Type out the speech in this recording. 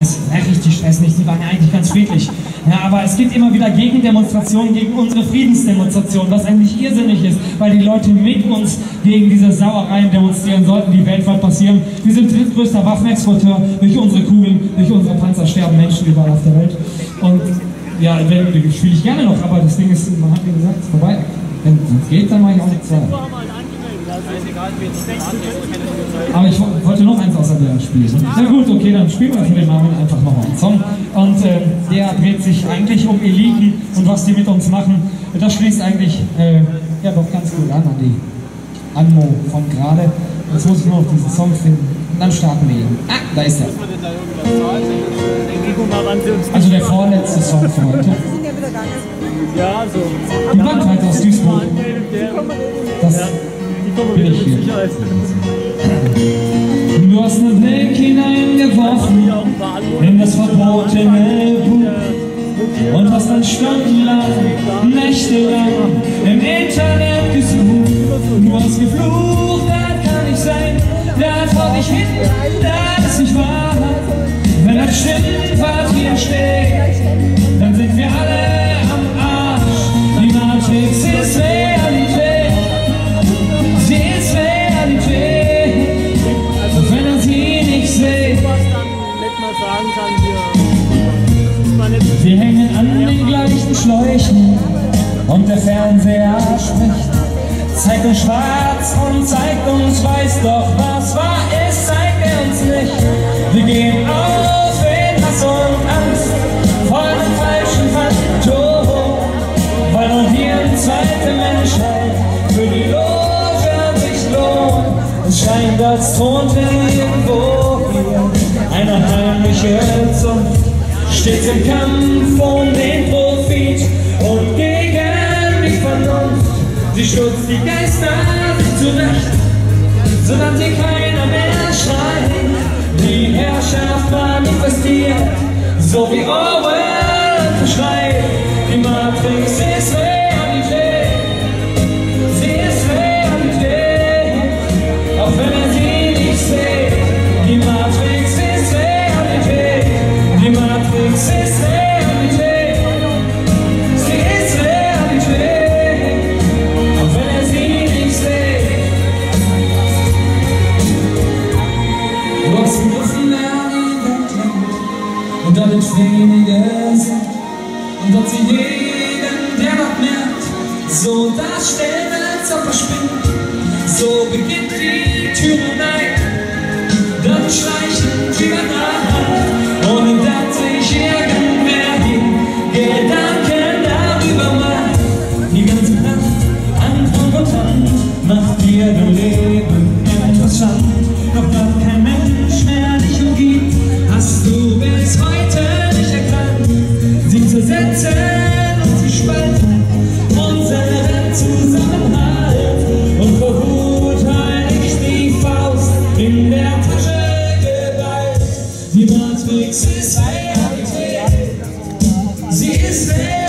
Richtig Stress nicht, die waren ja eigentlich ganz friedlich. Ja, aber es gibt immer wieder Gegendemonstrationen gegen unsere Friedensdemonstrationen, was eigentlich irrsinnig ist, weil die Leute mit uns gegen diese Sauereien demonstrieren sollten, die weltweit passieren. Wir sind drittgrößter Waffenexporteur. Durch unsere Kugeln, durch unsere Panzer sterben Menschen überall auf der Welt. Und ja, spiele ich gerne noch, aber das Ding ist, man hat mir gesagt, es ist vorbei. Wenn es geht, dann mache ich auch nichts weiter. Aber ich wollte noch eins außer der spielen. Na gut, okay, dann spielen wir für den Namen einfach nochmal einen Song. Und der dreht sich eigentlich um Eliten und was die mit uns machen. Das schließt eigentlich ja doch ganz gut an die Anmo von gerade. Jetzt muss ich nur auf diesen Song finden. Und dann starten wir ihn. Ah, da ist er. Also der vorletzte Song für heute. Ja, so. Die Bandheit aus Duisburg. Das bin ich hier. Du hast einen Blick hineingeworfen in das verbotene Buch und hast dann stundenlang, nächtelang im Internet gesucht. Du hast geflucht, das kann nicht sein, da vor dich hin, das ist nicht wahr. Wenn das stimmt, was hier steht, dann sind wir alle am Arsch. Die Matrix ist Realität, sie ist Realität, auch wenn er sie nicht sieht. Wir hängen an den gleichen Schläuchen und der Fernseher spricht, zeigt uns schwarz und zeigt uns weiß, doch was wahr ist, zeigt er uns nicht. Wir gehen auf in Hass und Angst, folgen falschen Phantom, weil nur hier eine zweite Menschheit für die Loge sich lohnt. Es scheint, als thront irgendwo hier eine heimliche Zunft, stets im Kampf um den Profit und gegen die Vernunft. Sie stutzt die Geister zurecht, sodass sie keiner mehr schreit. Die Herrschaft manifestiert, so wie Orwell verschreit. Die Matrix ist Realität, sie ist Realität, auch wenn er sie nicht sieht. Die Matrix ist Realität, die Matrix ist Realität, sie ist Realität, auch wenn er sie nicht sieht. Du hast begriffen, wer die Welt lenkt und damit wenige sind, und dass sie jeden, der noch merkt, so darstellen, als ob er spinnt. So beginnt die Tyrannei, dann schleichen wir nach, ohne dass sich irgendwer die Gedanken darüber macht. Die ganze Nacht Hand und Hand macht dir dein Leben interessant. Doch da kein Mensch mehr dich umgibt, hast du bis heute nicht erkannt. Sie zersetzen und sie spalten unseren Zusammenhalt und verurteilt die Faust in der Tasche geballt. Die Matrix ist Realität, sie ist Realität.